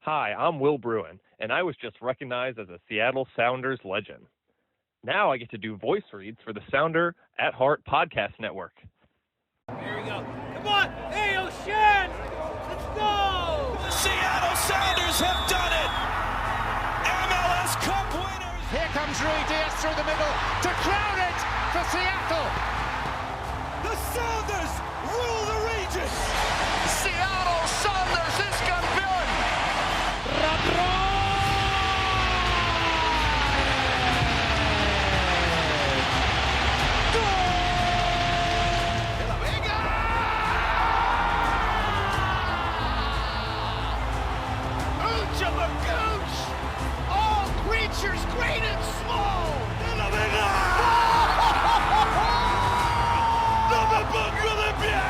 Hi, I'm Will Bruin, and I was just recognized as a Seattle Sounders legend. Now I get to do voice reads for the Sounder at Heart podcast network. Here we go. Come on! Hey, O'Shan! Let's go! The Seattle Sounders have done it! MLS Cup winners! Here comes Rui Diaz through the middle to crown it for Seattle! The Sounders rule the region! Seattle Sounders is campeón! All creatures great and small! ¡No me pongo de pie!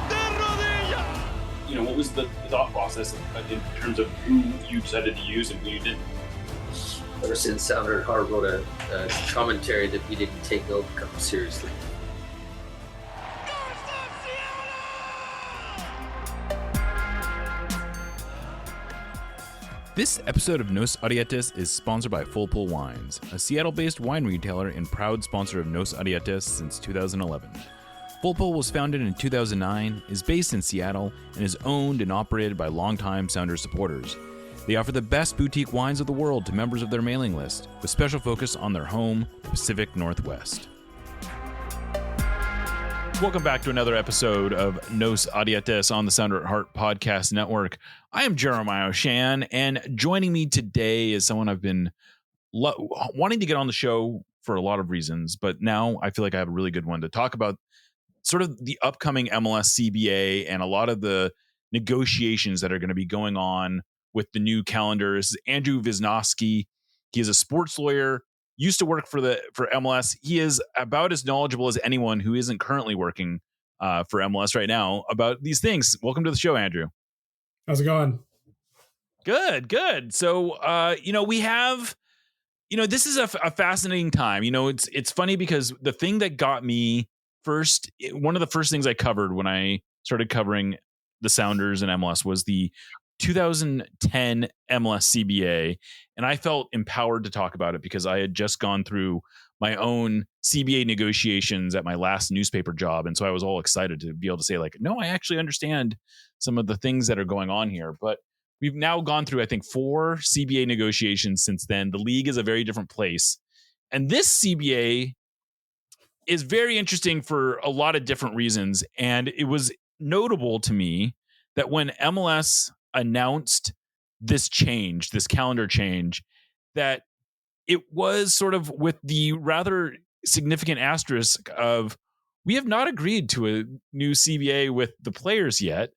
¡De rodillas! You know, what was the thought process in terms of who you decided to use and who you didn't? Ever since Sounder at Heart wrote a commentary that we didn't take Come seriously. This episode of Nos Arietes is sponsored by Full Pull Wines, a Seattle-based wine retailer and proud sponsor of Nos Arietes since 2011. Full Pull was founded in 2009, is based in Seattle, and is owned and operated by longtime Sounders supporters. They offer the best boutique wines of the world to members of their mailing list, with special focus on their home, the Pacific Northwest. Welcome back to another episode of Nos Arietes on the Sounder at Heart podcast network. I am Jeremiah O'Shan, and joining me today is someone I've been wanting to get on the show for a lot of reasons, but now I feel like I have a really good one to talk about sort of the upcoming MLS CBA and a lot of the negotiations that are going to be going on with the new calendar. This is Andrew Visnovsky. He is a sports lawyer, used to work for MLS. He is about as knowledgeable as anyone who isn't currently working for MLS right now about these things. Welcome to the show, Andrew. How's it going? Good. So, we have, this is a fascinating time. It's funny because the thing that got me first, one of the first things I covered when I started covering the Sounders and MLS was the 2010 MLS CBA. And I felt empowered to talk about it because I had just gone through my own CBA negotiations at my last newspaper job. And so I was all excited to be able to say, like, no, I actually understand some of the things that are going on here. But we've now gone through, I think, 4 CBA negotiations since then. The league is a very different place. And this CBA is very interesting for a lot of different reasons. And it was notable to me that when MLS announced this change, this calendar change, that it was sort of with the rather significant asterisk of, we have not agreed to a new CBA with the players yet,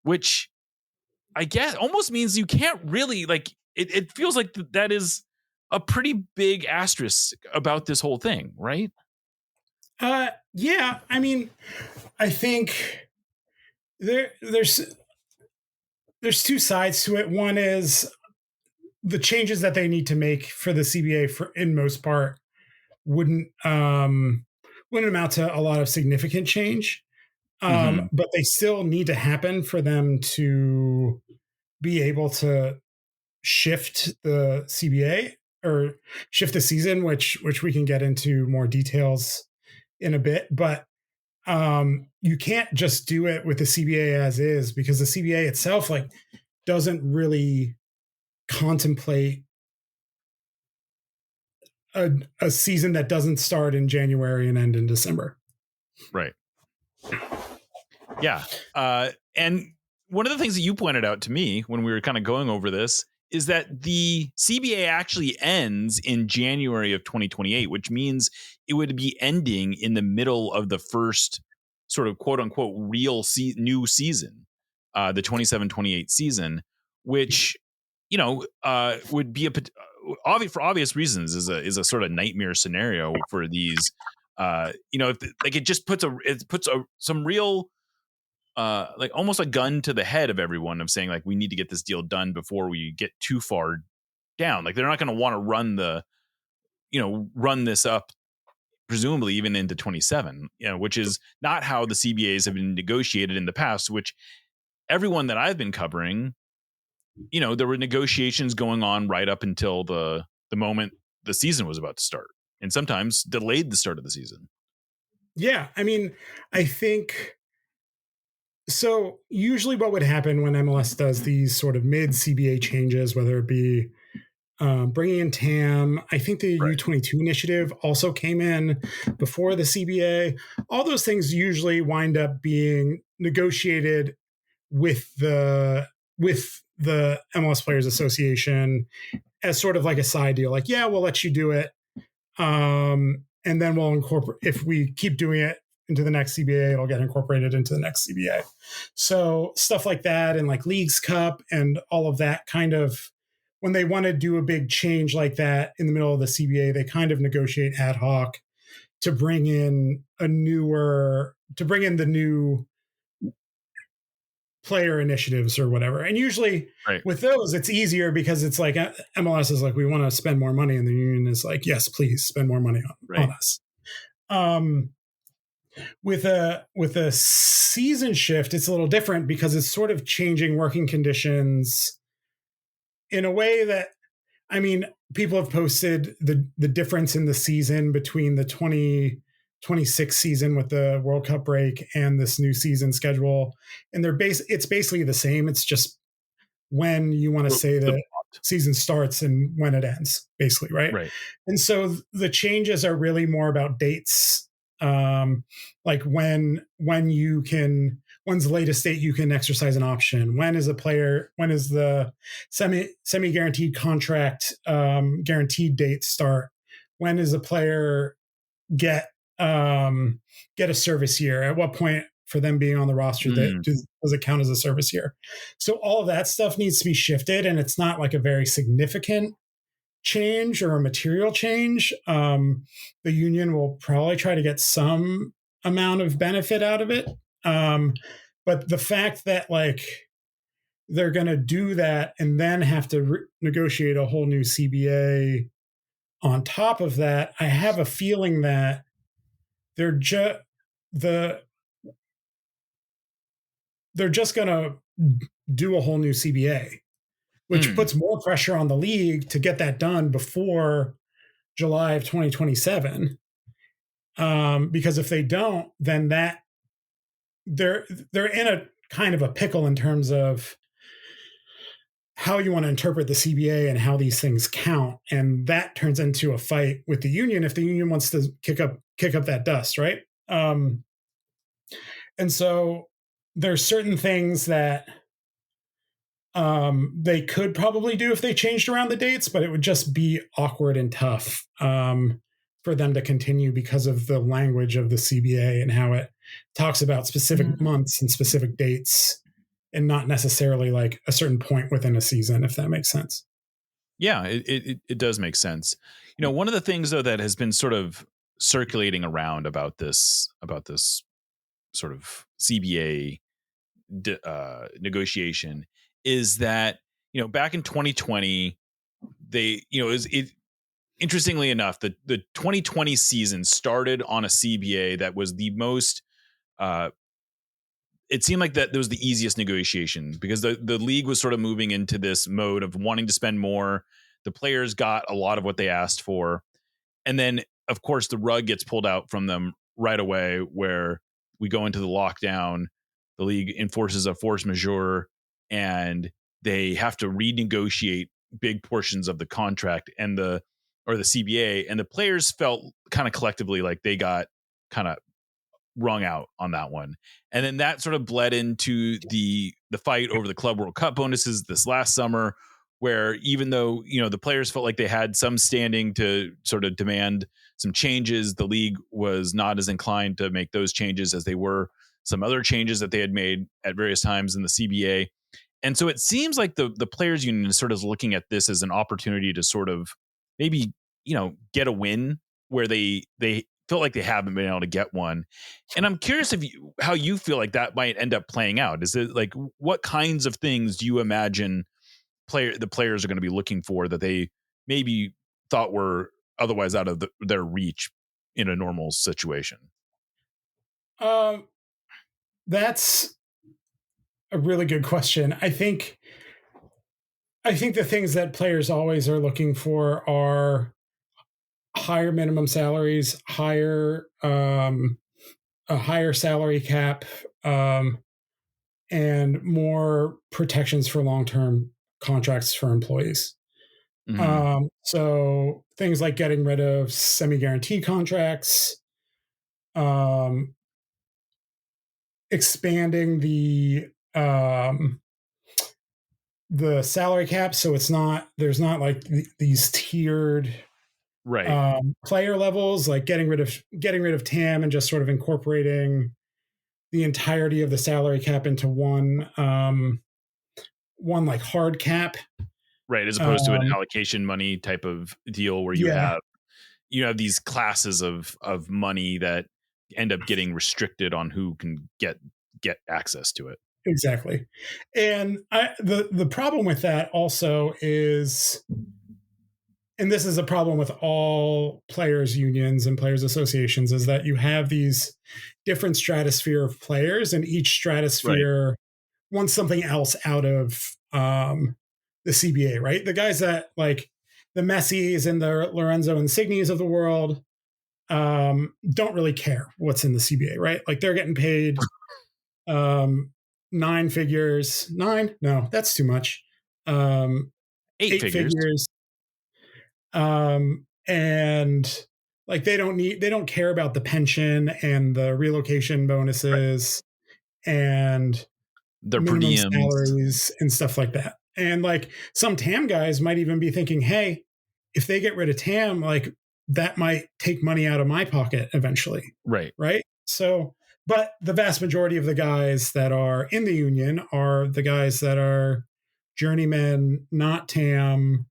which I guess almost means you can't really, like, it feels like that is a pretty big asterisk about this whole thing, right? Yeah. I mean, I think there's 2 sides to it. One is the changes that they need to make for the CBA, for in most part, wouldn't amount to a lot of significant change, but they still need to happen for them to be able to shift the CBA or shift the season, which we can get into more details in a bit. But you can't just do it with the CBA as is, because the CBA itself doesn't really contemplate a season that doesn't start in January and end in December. Right. Yeah. And one of the things that you pointed out to me when we were kind of going over this is that the CBA actually ends in January of 2028, which means it would be ending in the middle of the first sort of quote unquote real new season, the 27-28 season, which, would be for obvious reasons is a sort of nightmare scenario for these, if it just puts some real, almost a gun to the head of everyone of saying, like, we need to get this deal done before we get too far down. Like, they're not going to want to run this up presumably even into 27, which is not how the CBAs have been negotiated in the past, which everyone that I've been covering there were negotiations going on right up until the moment the season was about to start, and sometimes delayed the start of the season. Yeah, I mean, I think so. Usually, what would happen when MLS does these sort of mid CBA changes, whether it be bringing in TAM, I think the U22 initiative also came in before the CBA. All those things usually wind up being negotiated with the MLS Players Association as sort of like a side deal. Like, yeah, we'll let you do it. And then we'll incorporate, if we keep doing it into the next CBA, it'll get incorporated into the next CBA. So stuff like that, and like Leagues Cup and all of that kind of, when they want to do a big change like that in the middle of the CBA, they kind of negotiate ad hoc to bring in the new player initiatives or whatever. And usually with those, it's easier because it's like MLS is like, we want to spend more money. And the union is like, yes, please spend more money on us. With a season shift, it's a little different because it's sort of changing working conditions in a way that, I mean, people have posted the difference in the season between the 2026 season with the World Cup break and this new season schedule. And it's basically the same. It's just when you want to say that season starts and when it ends, basically, right? And so the changes are really more about dates, like when's the latest date you can exercise an option, when is the semi-guaranteed contract guaranteed date start, when does a player get a service year, at what point for them being on the roster does it count as a service year. So all of that stuff needs to be shifted, and it's not like a very significant change or a material change. The union will probably try to get some amount of benefit out of it, but the fact that like they're going to do that and then have to negotiate a whole new CBA on top of that, I have a feeling that they're just going to do a whole new CBA, which puts more pressure on the league to get that done before July of 2027. Because if they don't, then they're in a kind of a pickle in terms of how you want to interpret the CBA and how these things count. And that turns into a fight with the union if the union wants to kick up that dust, right? And so there's certain things that they could probably do if they changed around the dates, but it would just be awkward and tough for them to continue because of the language of the CBA and how it talks about specific months and specific dates and not necessarily like a certain point within a season, if that makes sense. Yeah, it does make sense. One of the things though that has been sort of circulating around about this sort of CBA negotiation is that back in 2020 they interestingly enough the 2020 season started on a CBA that was the most it seemed like that was the easiest negotiation because the league was sort of moving into this mode of wanting to spend more. The players got a lot of what they asked for, and then of course the rug gets pulled out from them right away where we go into the lockdown. The league enforces a force majeure and they have to renegotiate big portions of the contract or the CBA, and the players felt kind of collectively like they got kind of wrung out on that one. And then that sort of bled into the fight over the Club World Cup bonuses this last summer, where even though, the players felt like they had some standing to sort of demand some changes, the league was not as inclined to make those changes as they were some other changes that they had made at various times in the CBA. And so it seems like the players union is sort of looking at this as an opportunity to sort of maybe, get a win where they feel like they haven't been able to get one. And I'm curious how you feel like that might end up playing out. Is it like, what kinds of things do you imagine the players are going to be looking for that they maybe thought were otherwise out of their reach in a normal situation? That's a really good question. I think I think the things that players always are looking for are higher minimum salaries, a higher salary cap, and more protections for long-term contracts for employees. So things like getting rid of semi-guaranteed contracts, expanding the salary cap, so there's not like these tiered player levels, like getting rid of TAM and just sort of incorporating the entirety of the salary cap into one like hard cap, right, as opposed to an allocation money type of deal where you have these classes of money that end up getting restricted on who can get access to it. Exactly. And the problem with that also is, and this is a problem with all players unions and players associations, is that you have these different stratosphere of players, and each stratosphere wants something else out of the CBA, right? The guys that like the Messis and the Lorenzo Insignis of the world don't really care what's in the CBA, right? Like they're getting paid 9 figures. 9? No, that's too much. 8 figures. And like they don't care about the pension and the relocation bonuses and their minimum salaries and stuff like that. And like some TAM guys might even be thinking, hey, if they get rid of TAM, like that might take money out of my pocket eventually. Right. So, but the vast majority of the guys that are in the union are the guys that are journeymen, not TAM,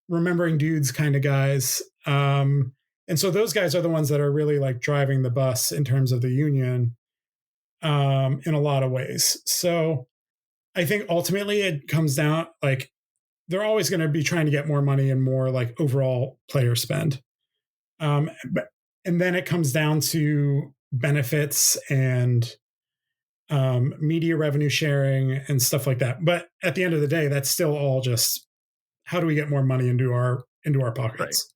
remembering dudes kind of guys. And so those guys are the ones that are really like driving the bus in terms of the union in a lot of ways. So I think ultimately it comes down, like they're always going to be trying to get more money and more like overall player spend. And then it comes down to benefits and media revenue sharing and stuff like that. But at the end of the day, that's still all just how do we get more money into our pockets?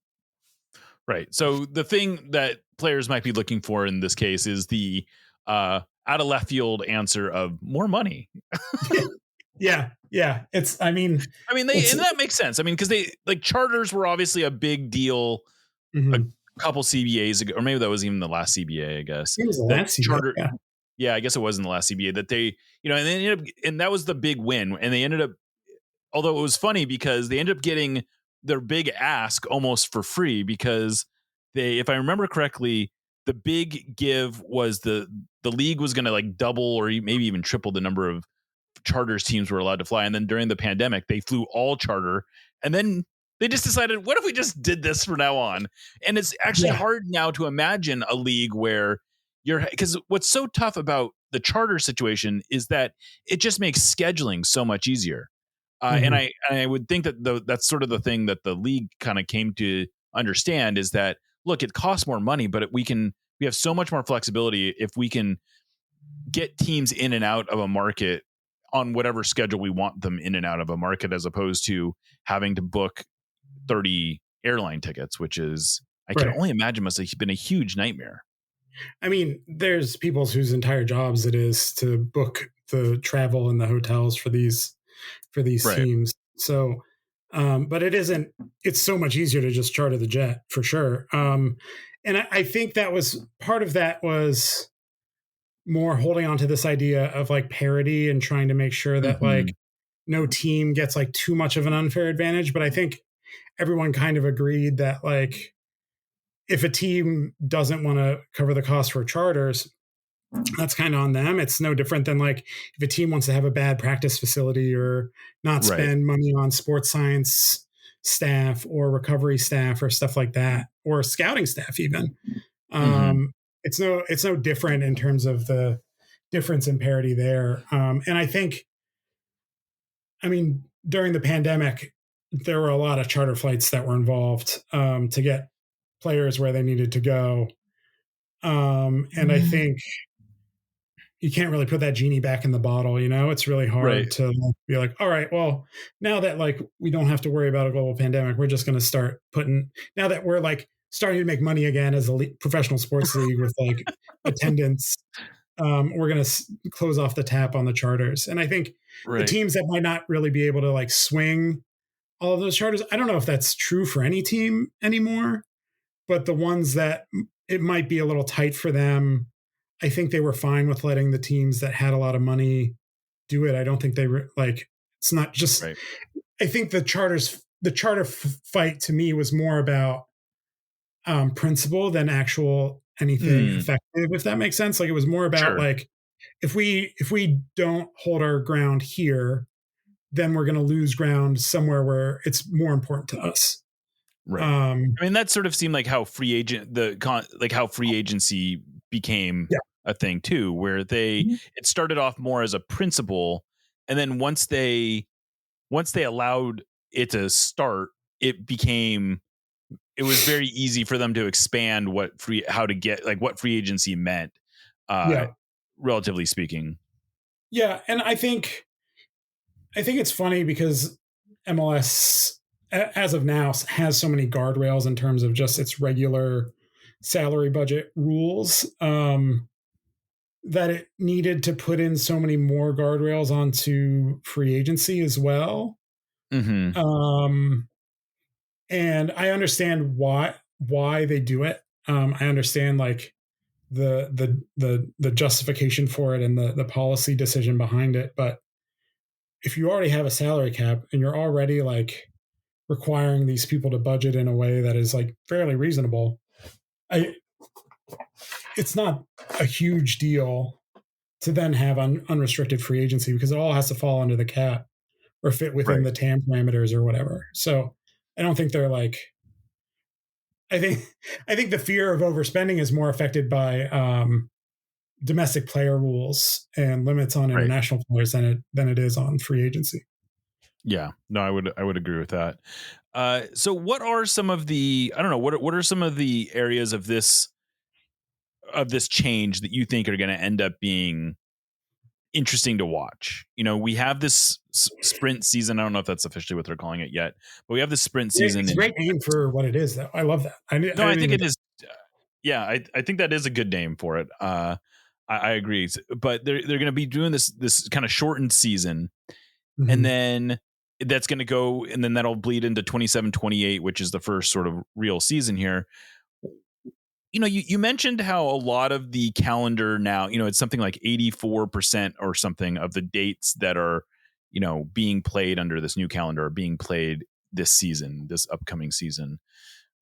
Right. So the thing that players might be looking for in this case is the out of left field answer of more money. Yeah. It's, I mean, and that makes sense. I mean, because they like charters were obviously a big deal a couple CBAs ago, or maybe that was even the last CBA, I guess. It was the last CBA. Yeah, I guess it was in the last CBA that they, and they ended up, and that was the big win. And they ended up, although it was funny because they ended up getting their big ask almost for free because they, if I remember correctly, the big give was the league was going to like double or maybe even triple the number of charters teams were allowed to fly. And then during the pandemic, they flew all charter. And then they just decided, what if we just did this from now on? And it's actually hard now to imagine a league where because what's so tough about the charter situation is that it just makes scheduling so much easier. And I would think that that's sort of the thing that the league kind of came to understand is that, look, it costs more money, but we have so much more flexibility if we can get teams in and out of a market on whatever schedule we want them in and out of a market, as opposed to having to book 30 airline tickets, which is, I can only imagine must have been a huge nightmare. I mean, there's people whose entire jobs it is to book the travel and the hotels for these teams. So, but it's so much easier to just charter the jet for sure. And I think that was part of that was more holding on to this idea of like parity and trying to make sure that like no team gets like too much of an unfair advantage. But I think everyone kind of agreed that like, if a team doesn't want to cover the cost for charters, that's kind of on them. It's no different than like if a team wants to have a bad practice facility or not spend money on sports science staff or recovery staff or stuff like that, or scouting staff even. It's no different in terms of the difference in parity there. And I think, I mean, during the pandemic, there were a lot of charter flights that were involved to get players where they needed to go. And I think, you can't really put that genie back in the bottle. It's really hard to be like, all right, well, now that like we don't have to worry about a global pandemic, we're just going to start now that we're like starting to make money again as a professional sports league with like attendance, we're going to close off the tap on the charters. And I think the teams that might not really be able to like swing all of those charters, I don't know if that's true for any team anymore, but the ones that it might be a little tight for them, I think they were fine with letting the teams that had a lot of money do it. I don't think they it's not just, I think the charter fight to me was more about principle than actual anything effective, if that makes sense. Like it was more about like, if we don't hold our ground here, then we're going to lose ground somewhere where it's more important to us. Right. I mean, that sort of seemed like how free agency became a thing too, where it started off more as a principle, and then once they allowed it to start, it was very easy for them to expand what free agency meant, relatively speaking. Yeah, and I think it's funny because MLS, as of now, has so many guardrails in terms of just its regular salary budget rules, that it needed to put in so many more guardrails onto free agency as well. Mm-hmm. And I understand why they do it. I understand like the justification for it and the policy decision behind it. But if you already have a salary cap and you're already like requiring these people to budget in a way that is like fairly reasonable, it's not a huge deal to then have unrestricted free agency because it all has to fall under the cap or fit within the TAM parameters or whatever. So I don't think they're like, I think the fear of overspending is more affected by domestic player rules and limits on international players than it is on free agency. Yeah, no, I would agree with that. So what are some of the, I don't know, what are some of the areas of this change that you think are going to end up being interesting to watch? We have this sprint season. I don't know if that's officially what they're calling it yet, but we have this sprint season. It's a great name for what it is, though. I love that. I think it is. Yeah, I think that is a good name for it. I agree. But they're going to be doing this kind of shortened season, and then that's going to go, and then that'll bleed into 27-28, which is the first sort of real season here. You mentioned how a lot of the calendar now, it's something like 84% or something of the dates that are, being played under this new calendar are being played this upcoming season.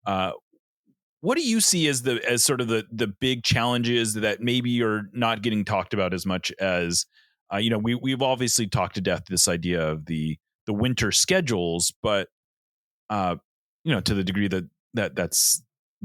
What do you see as sort of the big challenges that maybe are not getting talked about as much as, we've obviously talked to death this idea of the winter schedules, but, to the degree that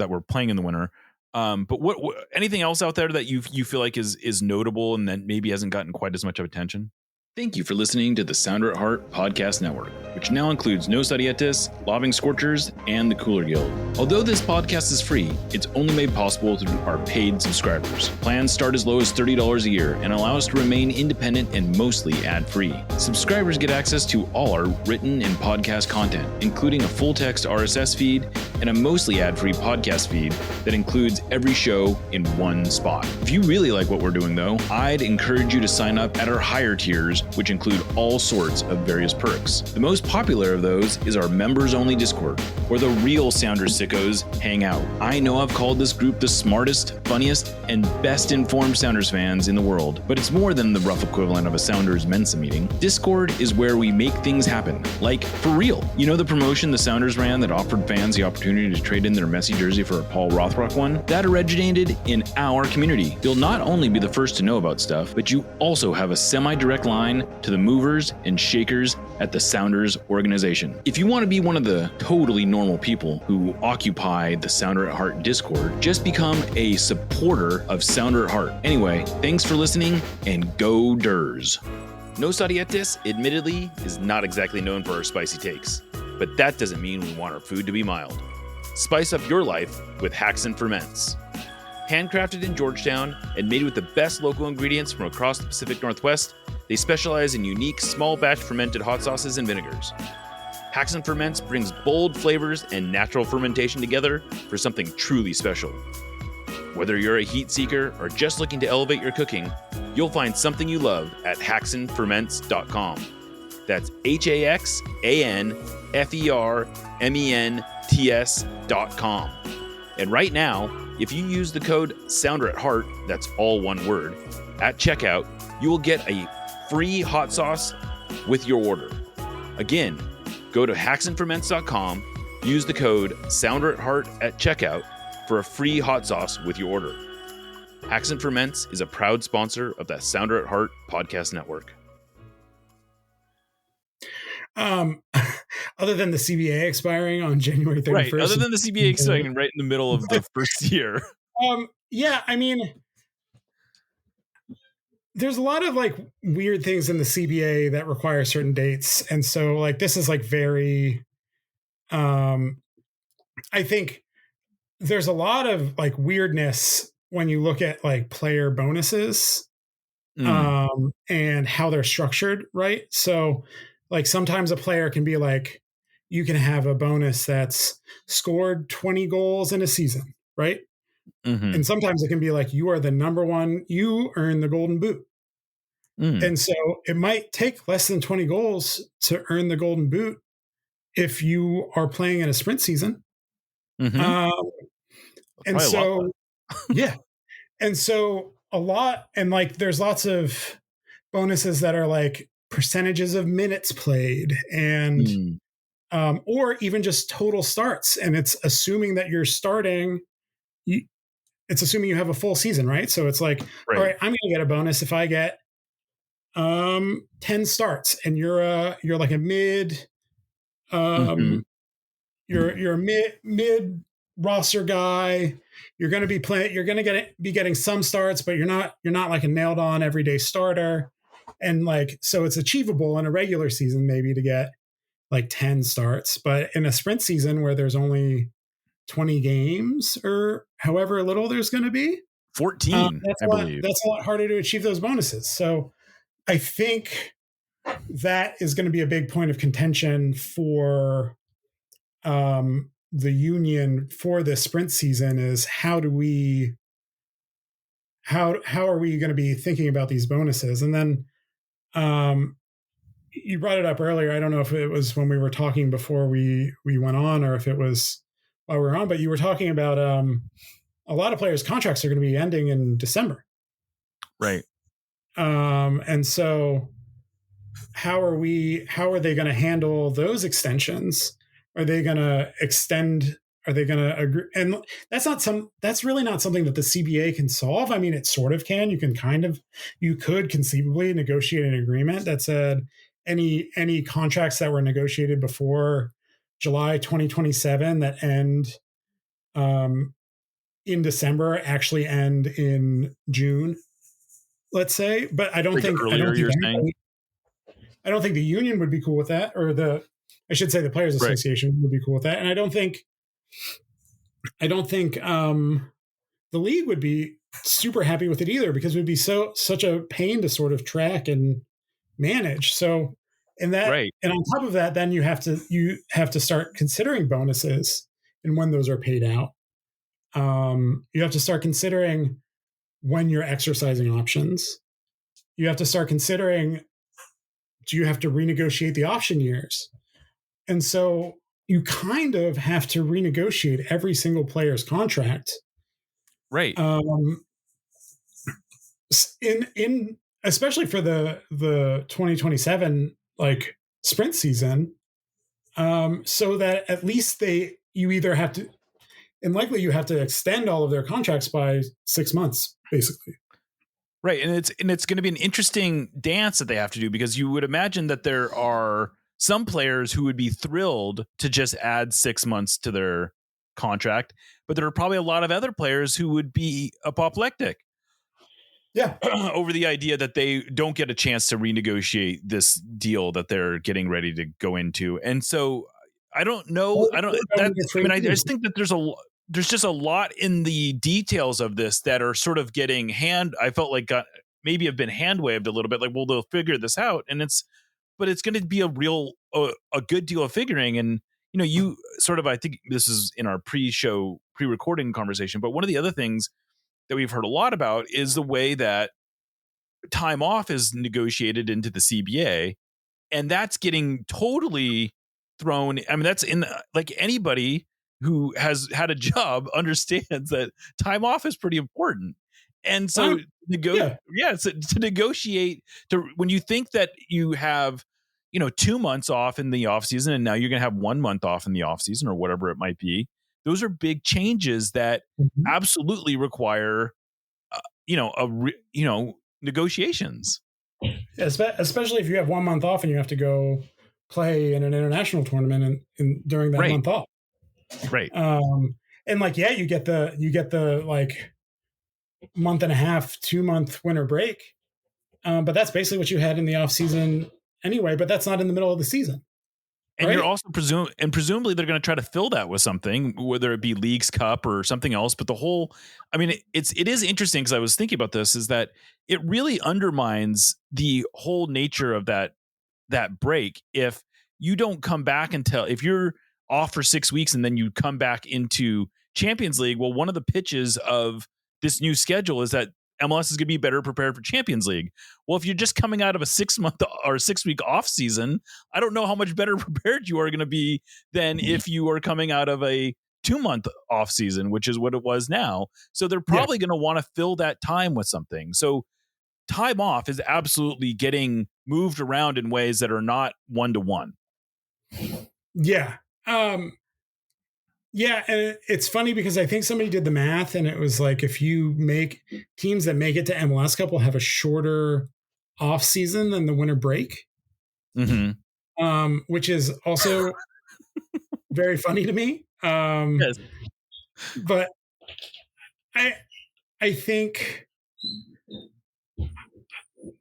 we're playing in the winter. But what anything else out there that you feel like is notable and that maybe hasn't gotten quite as much of attention? Thank you for listening to the Sounder at Heart podcast network, which now includes No Sarietes, Lobbing Scorchers, and the Cooler Guild. Although this podcast is free, it's only made possible through our paid subscribers. Plans start as low as $30 a year and allow us to remain independent and mostly ad-free. Subscribers get access to all our written and podcast content, including a full-text RSS feed and a mostly ad-free podcast feed that includes every show in one spot. If you really like what we're doing, though, I'd encourage you to sign up at our higher tiers, which include all sorts of various perks. The most popular of those is our members-only Discord, where the real Sounders sickos hang out. I know I've called this group the smartest, funniest, and best-informed Sounders fans in the world, but it's more than the rough equivalent of a Sounders Mensa meeting. Discord is where we make things happen, like for real. The promotion the Sounders ran that offered fans the opportunity to trade in their Messi jersey for a Paul Rothrock one? That originated in our community. You'll not only be the first to know about stuff, but you also have a semi-direct line to the movers and shakers at the Sounders organization. If you want to be one of the totally normal people who occupy the Sounder at Heart Discord, just become a supporter of Sounder at Heart. Anyway, thanks for listening, and go Durs. No Sarietes, admittedly, is not exactly known for our spicy takes, but that doesn't mean we want our food to be mild. Spice up your life with Hacks and Ferments. Handcrafted in Georgetown and made with the best local ingredients from across the Pacific Northwest, they specialize in unique small batch fermented hot sauces and vinegars. Hacks and Ferments brings bold flavors and natural fermentation together for something truly special. Whether you're a heat seeker or just looking to elevate your cooking, you'll find something you love at hacksandferments.com. That's HAXANFERMENTS.com. And right now, if you use the code SOUNDERATHEART, that's all one word, at checkout, you will get a free hot sauce with your order. Again, go to hacksandferments.com, use the code SOUNDERATHEART at checkout for a free hot sauce with your order. Hacks and Ferments is a proud sponsor of the Sounder at Heart podcast network. Other than the CBA expiring on January 31st. Right, other than the CBA expiring right in the middle of the first year. Yeah, I mean, there's a lot of like weird things in the CBA that require certain dates. And so like, this is like very, I think there's a lot of like weirdness when you look at like player bonuses and how they're structured. Right. So like sometimes a player can be like, you can have a bonus that's scored 20 goals in a season. Right. Mm-hmm. And sometimes it can be like, you are the number one, you earn the golden boot. And so it might take less than 20 goals to earn the golden boot if you are playing in a sprint season. And so, yeah. And so a lot, and like, there's lots of bonuses that are like percentages of minutes played and, or even just total starts. And it's assuming that you're starting, it's assuming you have a full season, right? So it's like, all right, I'm going to get a bonus if I get 10 starts, and you're like a mid, you're a mid roster guy. You're going to be playing. You're going to be getting some starts, but you're not like a nailed on everyday starter. And like, so it's achievable in a regular season maybe to get like 10 starts, but in a sprint season where there's only 20 games or however little there's going to be, 14, I believe. That's a lot harder to achieve those bonuses. So I think that is going to be a big point of contention for the union for this sprint season is how are we going to be thinking about these bonuses? And then you brought it up earlier. I don't know if it was when we were talking before we went on or if it was while we were on, but you were talking about a lot of players' contracts are going to be ending in December. Right. And so how are they going to handle those extensions? Are they going to extend? Are they going to agree? And that's really not something that the CBA can solve. I mean, it sort of can. You could conceivably negotiate an agreement that said any contracts that were negotiated before July 2027 that end in December actually end in June, let's say. But I don't think the union would be cool with that, or the Players Association would be cool with that. And I don't think the league would be super happy with it either, because it would be such a pain to sort of track and manage. So, and on top of that, then you have to start considering bonuses and when those are paid out. You have to start considering when you're exercising options. You have to start considering, do you have to renegotiate the option years? And so you kind of have to renegotiate every single player's contract. Right. In especially for the 2027 like sprint season, so that at least you either have to, and likely you have to extend all of their contracts by 6 months, basically. Right. And it's going to be an interesting dance that they have to do, because you would imagine that there are some players who would be thrilled to just add 6 months to their contract, but there are probably a lot of other players who would be apoplectic. Yeah. Over the idea that they don't get a chance to renegotiate this deal that they're getting ready to go into. And so I don't know. I just think that there's there's just a lot in the details of this that are sort of getting I felt like maybe have been hand waved a little bit, like, well, they'll figure this out. But it's going to be a good deal of figuring. And, you sort of, I think this is in our pre-recording conversation, but one of the other things that we've heard a lot about is the way that time off is negotiated into the CBA. And that's getting totally thrown. I mean, that's like anybody who has had a job understands that time off is pretty important. And so to negotiate when you think that you have, 2 months off in the off season, and now you're going to have 1 month off in the off season or whatever it might be. Those are big changes that absolutely require, negotiations. Especially if you have 1 month off and you have to go play in an international tournament during that month off. Right. And like, you get the like month and a half, 2 month winter break. But that's basically what you had in the off season anyway, but that's not in the middle of the season. And you're also presumably they're going to try to fill that with something, whether it be Leagues Cup or something else. But it is interesting, because I was thinking about this, is that it really undermines the whole nature of that break. If you don't come back if you're off for 6 weeks and then you come back into Champions League, well, one of the pitches of this new schedule is that MLS is going to be better prepared for Champions League. Well, if you're just coming out of a 6 month or 6 week off season, I don't know how much better prepared you are going to be than if you are coming out of a 2 month off season, which is what it was now. So they're probably going to want to fill that time with something. So time off is absolutely getting moved around in ways that are not 1-to-1. Yeah. Yeah, and it's funny because I think somebody did the math, and it was like, if you make teams that make it to MLS Cup will have a shorter off season than the winter break, which is also very funny to me. Yes. But I think,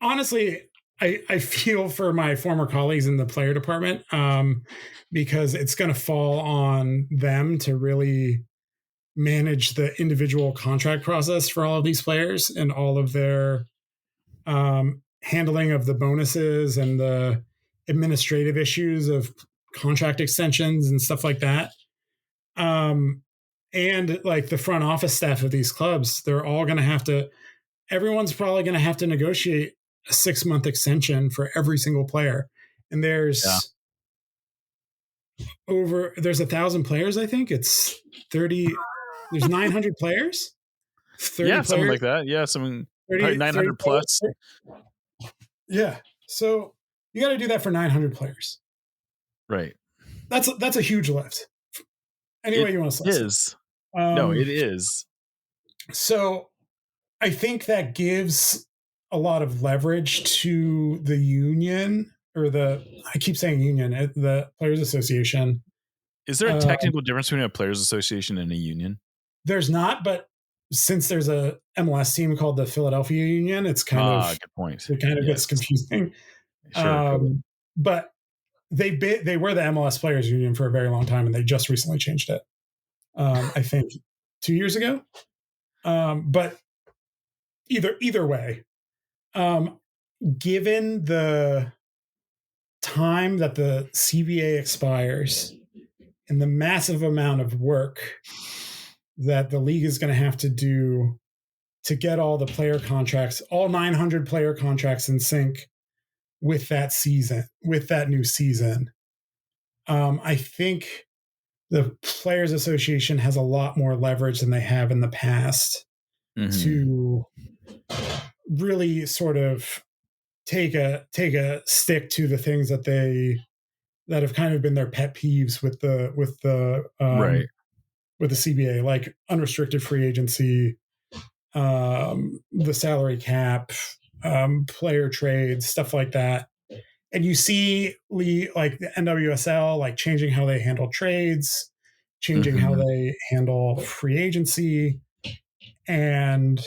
honestly, I feel for my former colleagues in the player department, because it's going to fall on them to really manage the individual contract process for all of these players and all of their handling of the bonuses and the administrative issues of contract extensions and stuff like that. And like the front office staff of these clubs, they're all going to everyone's probably going to have to negotiate a 6 month extension for every single player. And there's 1,000 players. I think it's 30. There's 900 players. 30 players. Something like that. Yeah. 900 plus. Yeah. So you got to do that for 900 players. Right. That's a huge lift. Anyway, you want to slice it is. No, it is. So I think that gives a lot of leverage to the union, or I keep saying union, the Players Association. Is there a technical difference between a Players Association and a union? There's not, but since there's a MLS team called the Philadelphia Union, it's kind of good point. It kind of gets confusing. Sure. But they were the MLS Players Union for a very long time, and they just recently changed it. I think 2 years ago. But either way, given the time that the CBA expires and the massive amount of work that the league is going to have to do to get all the player contracts, all 900 player contracts in sync with that new season, I think the Players Association has a lot more leverage than they have in the past to really sort of take a stick to the things that have kind of been their pet peeves with the CBA, like unrestricted free agency, the salary cap, player trades, stuff like that. And you see like the NWSL, like changing how they handle trades, changing how they handle free agency. And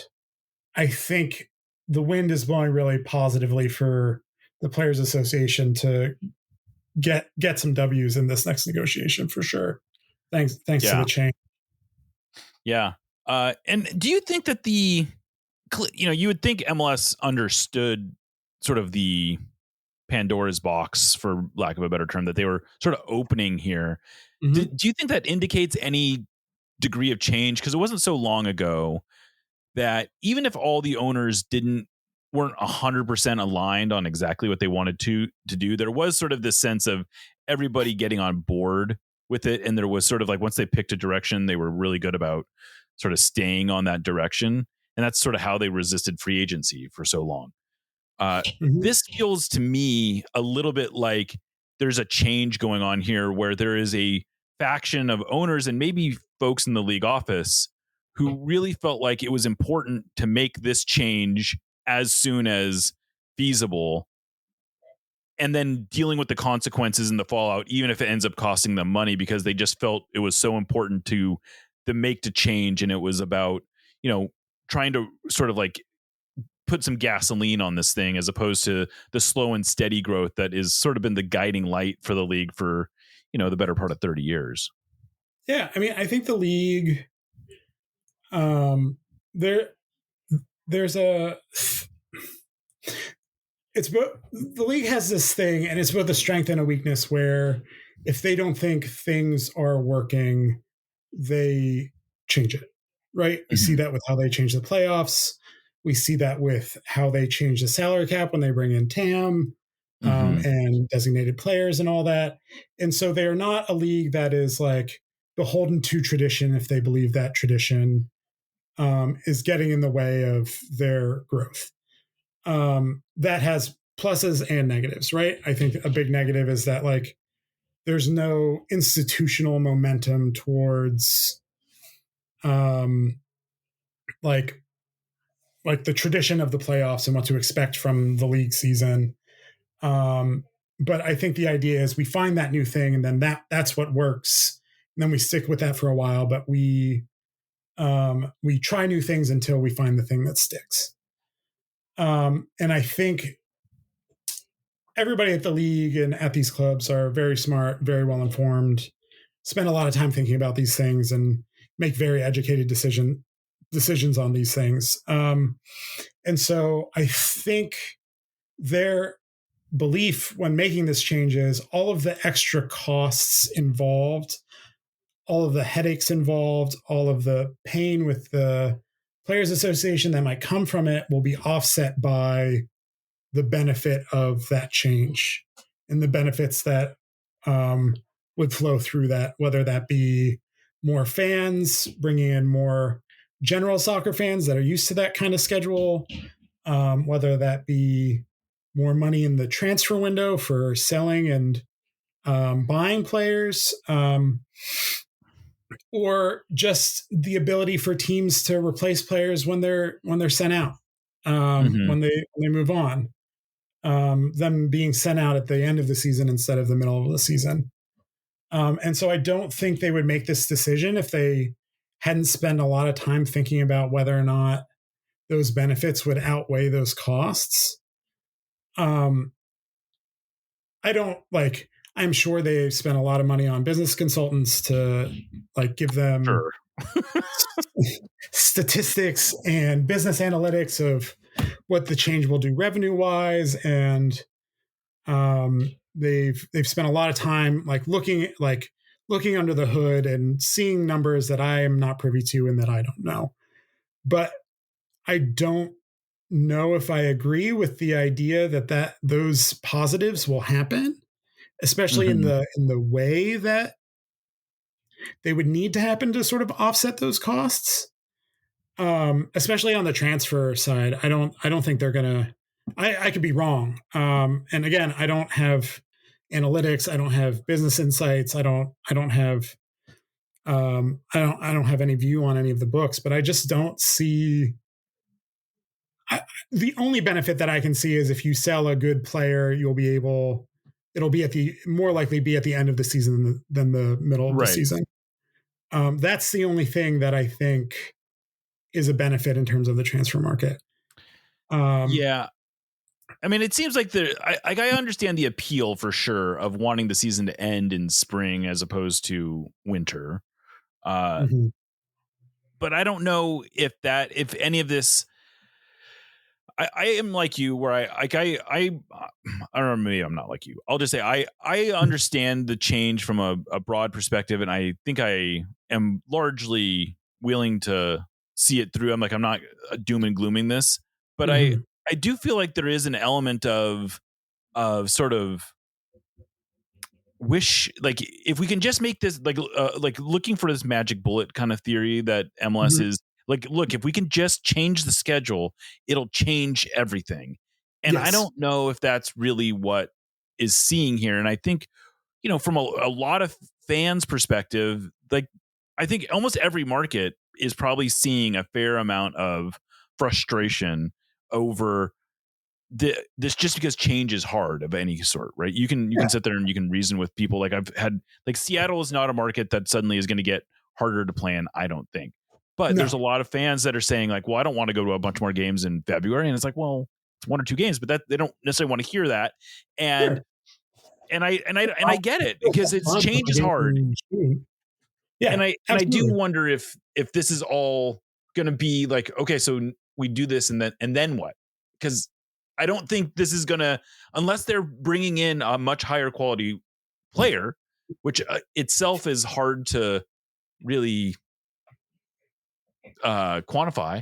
I think the wind is blowing really positively for the Players Association to get some W's in this next negotiation for sure. Thanks to the change. Yeah. And do you think that you would think MLS understood sort of the Pandora's box, for lack of a better term, that they were sort of opening here. Mhm. Do you think that indicates any degree of change? Because it wasn't so long ago that even if all the owners weren't 100% aligned on exactly what they wanted to do, there was sort of this sense of everybody getting on board with it. And there was sort of like, once they picked a direction, they were really good about sort of staying on that direction. And that's sort of how they resisted free agency for so long. Mhm. This feels to me a little bit like there's a change going on here, where there is a faction of owners and maybe folks in the league office who really felt like it was important to make this change as soon as feasible, and then dealing with the consequences and the fallout, even if it ends up costing them money, because they just felt it was so important to make the change. And it was about, trying to sort of like put some gasoline on this thing, as opposed to the slow and steady growth that is sort of been the guiding light for the league for, the better part of 30 years. Yeah. I mean, I think the league, there's a, it's both, the league has this thing, and it's both a strength and a weakness, where if they don't think things are working, they change it. Right. We see that with how they change the playoffs. We see that with how they change the salary cap when they bring in TAM and designated players and all that. And so they're not a league that is like beholden to tradition if they believe that tradition is getting in the way of their growth. That has pluses and negatives, right? I think a big negative is that like there's no institutional momentum towards like the tradition of the playoffs and what to expect from the league season. But I think the idea is we find that new thing, and then that's what works. And then we stick with that for a while, but we try new things until we find the thing that sticks. And I think everybody at the league and at these clubs are very smart, very well informed, spend a lot of time thinking about these things, and make very educated decisions on these things. And so I think their belief when making this change is all of the extra costs involved, all of the headaches involved, all of the pain with the Players Association that might come from it will be offset by the benefit of that change and the benefits that would flow through that, whether that be more fans, bringing in more general soccer fans that are used to that kind of schedule, whether that be more money in the transfer window for selling and buying players, or just the ability for teams to replace players when they're sent out, when they move on, them being sent out at the end of the season instead of the middle of the season. And so I don't think they would make this decision if they hadn't spent a lot of time thinking about whether or not those benefits would outweigh those costs. I don't like, I'm sure they spent a lot of money on business consultants to like give them statistics and business analytics of what the change will do revenue wise. And they've spent a lot of time like looking under the hood and seeing numbers that I am not privy to and that I don't know. But I don't know if I agree with the idea that those positives will happen, especially in the way that they would need to happen to sort of offset those costs. Especially on the transfer side, I don't think they're gonna. I could be wrong. And again, I don't have analytics. I don't have business insights. I don't have any view on any of the books. But I just don't see. The only benefit that I can see is if you sell a good player, it'll be more likely be at the end of the season than the middle of the season. That's the only thing that I think is a benefit in terms of the transfer market. Yeah. I mean, it seems like I understand the appeal for sure of wanting the season to end in spring as opposed to winter. but I don't know if any of this. I am like you, where I don't know, maybe I'm not like you. I'll just say I understand the change from a broad perspective, and I think I am largely willing to see it through. I'm not doom and glooming this, but I do feel like there is an element of sort of wish, like, if we can just make this like looking for this magic bullet kind of theory that MLS is like, look, if we can just change the schedule, it'll change everything. And I don't know if that's really what is seeing here. And I think, from a lot of fans' perspective, like, I think almost every market is probably seeing a fair amount of frustration over this, just because change is hard of any sort, right? You can sit there and you can reason with people. Like, I've had, like, Seattle is not a market that suddenly is going to get harder to plan, I don't think. But there's a lot of fans that are saying, like, well, I don't want to go to a bunch more games in February. And it's like, well, it's 1 or 2 games, but that they don't necessarily want to hear that. And I get it, because change is hard. Yeah. And I do wonder if this is all going to be like, okay, so we do this and then what? Because I don't think this is going to, unless they're bringing in a much higher quality player, which itself is hard to really quantify.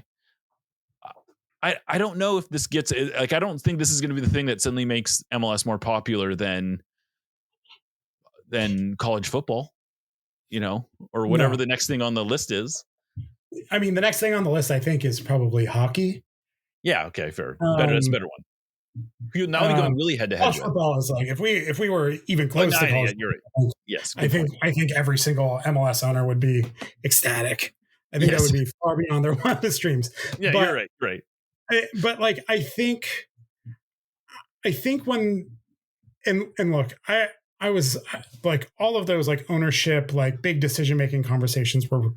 I don't know if this gets, like, I don't think this is going to be the thing that suddenly makes MLS more popular than college football, or whatever the next thing on the list is. I mean, the next thing on the list, I think, is probably hockey. Yeah. Okay. Fair. That's a better one. Now we're going really head to head. College football is like, if we were even close to college, you're right. Yes. I think every single MLS owner would be ecstatic. I think that would be far beyond their wildest dreams. Yeah, but, you're right. Right. But like, I think when, and look, I was like, all of those, like, ownership, like, big decision-making conversations were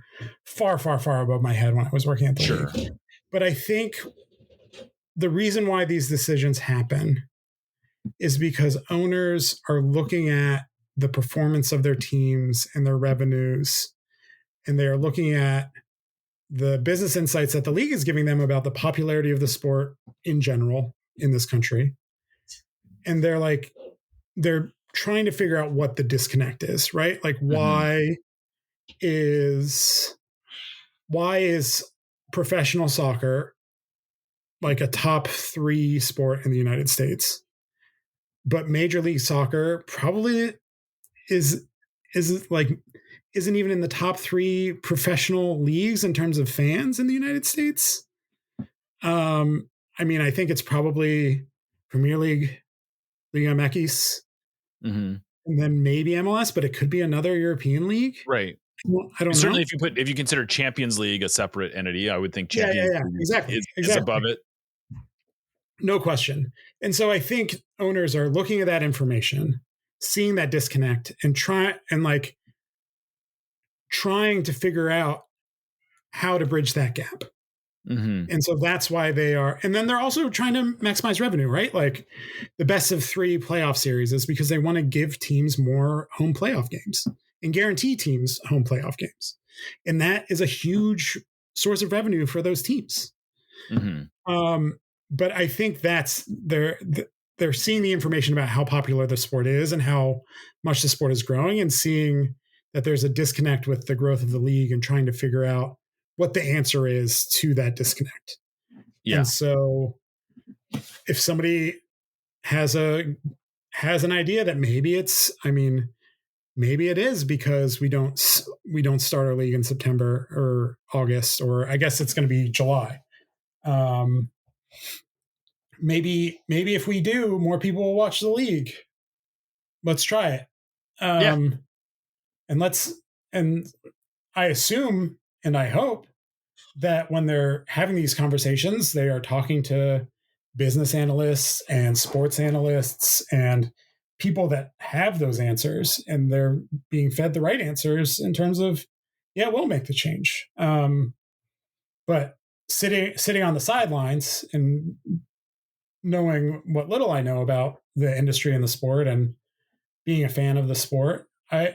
far, far, far above my head when I was working at the league. But I think the reason why these decisions happen is because owners are looking at the performance of their teams and their revenues, and they are looking at the business insights that the league is giving them about the popularity of the sport in general in this country. And they're trying to figure out what the disconnect is, right? Like, why is professional soccer like a top 3 sport in the United States, but Major League Soccer probably isn't even in the top 3 professional leagues in terms of fans in the United States? I mean, I think it's probably Premier League, Liga MX, and then maybe MLS, but it could be another European league. Right. Well, I don't know. Certainly, if you consider Champions League a separate entity, I would think Champions League is above it. No question. And so I think owners are looking at that information, seeing that disconnect, and trying to figure out how to bridge that gap. And so that's why they are. And then they're also trying to maximize revenue, right? Like, the best of 3 playoff series is because they want to give teams more home playoff games and guarantee teams home playoff games. And that is a huge source of revenue for those teams. But I think that's they're seeing the information about how popular the sport is and how much the sport is growing, and seeing that there's a disconnect with the growth of the league, and trying to figure out what the answer is to that disconnect. And so if somebody has an idea that maybe it is because we don't start our league in September or August, or I guess it's going to be July. Maybe if we do, more people will watch the league. Let's try it. And I assume, and I hope, that when they're having these conversations, they are talking to business analysts and sports analysts and people that have those answers, and they're being fed the right answers in terms of, we'll make the change. But sitting on the sidelines and knowing what little I know about the industry and the sport, and being a fan of the sport, I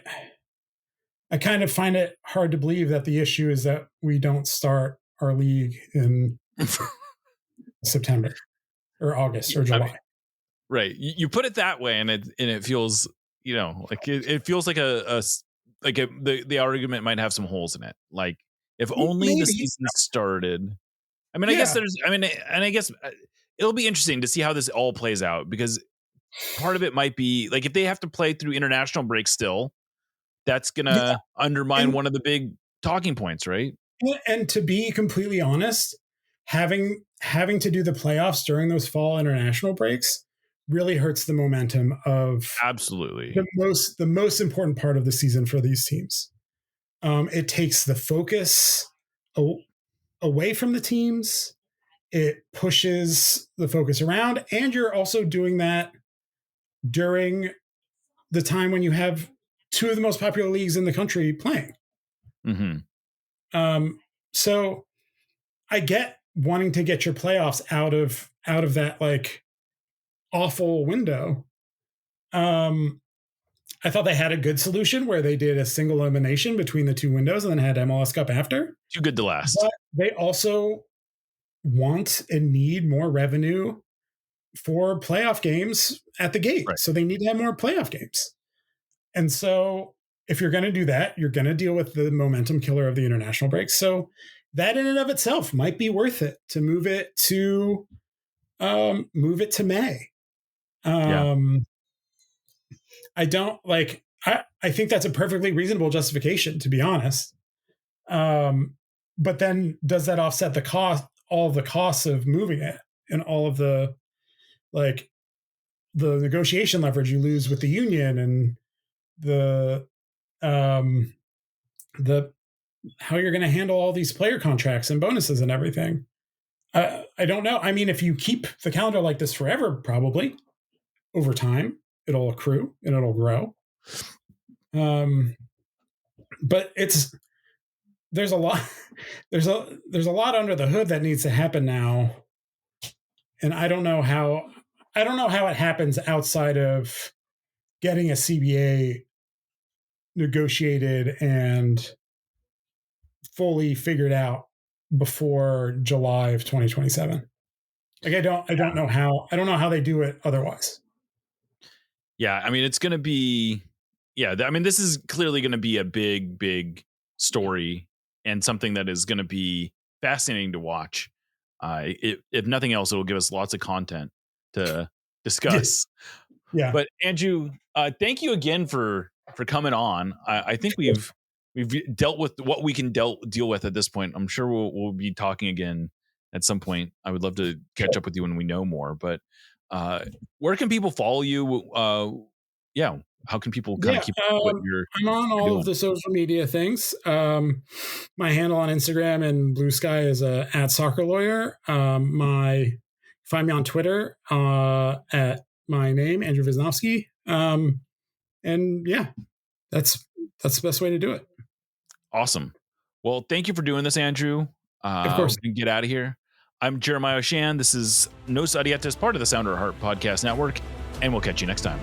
I kind of find it hard to believe that the issue is that we don't start our league in September or August or July. I mean, right. You put it that way, and it feels, like it feels like the argument might have some holes in it. Like, if only Maybe. the season started. I mean, I guess it'll be interesting to see how this all plays out, because part of it might be like, if they have to play through international break still, that's gonna undermine one of the big talking points, right? And to be completely honest, having to do the playoffs during those fall international breaks really hurts the momentum of absolutely the most important part of the season for these teams. It takes the focus away from the teams. It pushes the focus around, and you're also doing that during the time when you have two of the most popular leagues in the country playing. Mm-hmm. So I get wanting to get your playoffs out of that like awful window. I thought they had a good solution where they did a single elimination between the two windows and then had MLS Cup after. Too good to last. But they also want and need more revenue for playoff games at the gate. Right. So they need to have more playoff games. And so if you're going to do that, you're going to deal with the momentum killer of the international break. So that in and of itself might be worth it to move it to May. I don't like, I think that's a perfectly reasonable justification, to be honest. But then does that offset all of the costs of moving it and all of the negotiation leverage you lose with the union and the how you're going to handle all these player contracts and bonuses and everything? I don't know. I mean, if you keep the calendar like this forever, probably over time, it'll accrue and it'll grow. But there's a lot under the hood that needs to happen now. And I don't know how it happens outside of getting a CBA negotiated and fully figured out before July of 2027. Like I don't know how they do it otherwise. Yeah, I mean, it's going to be, I mean, this is clearly going to be a big, big story and something that is going to be fascinating to watch. If nothing else, it will give us lots of content to discuss. Yeah. But Andrew, thank you again for coming on. I think we've dealt with what we can deal with at this point. I'm sure we'll be talking again at some point. I would love to catch up with you when we know more. But where can people follow you? How can people kind of keep what you're I'm on all doing? of the social media things. My handle on Instagram and Blue Sky is @soccerlawyer. Find me on Twitter at my name, Andrew Visnovsky. And yeah, that's the best way to do it. Awesome. Well, thank you for doing this, Andrew. Of course. We can get out of here. I'm Jeremiah Oshan. This is Nos Adiatas, part of the Sounder Heart Podcast Network, and we'll catch you next time.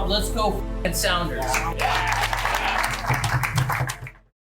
Let's go Sounders.